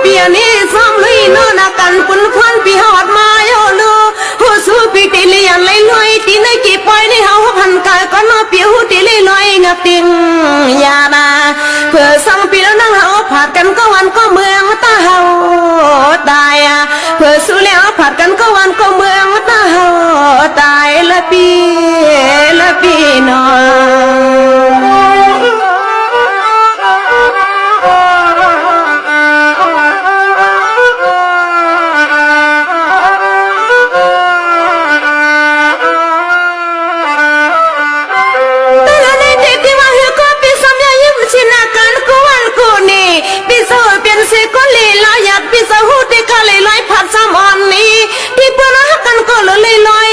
เปียนี่ซ้ำลุยโนนักกันปุ่นควันปีหอดมาโยลูหัวสู้ปีติเลียนเลยลอยตีในกี่ปอยนี่เฮาพันกายก็นอเปียวตีเลยลอยงับติงยาดาเพื่อสั่งปีแล้วนั่งเฮาผัดกันก็วันก็เมืองตาเฮาตายเพื่อสู้แล้วผัดกันก็วันก็เมืองตาเฮาตายละปีนอนก็เลยลอยหยัดปีสหูที่ก็เลยลอยผัดซ้ำอ่อนนี้ที่เพื่อนรักกันก็เลยลอย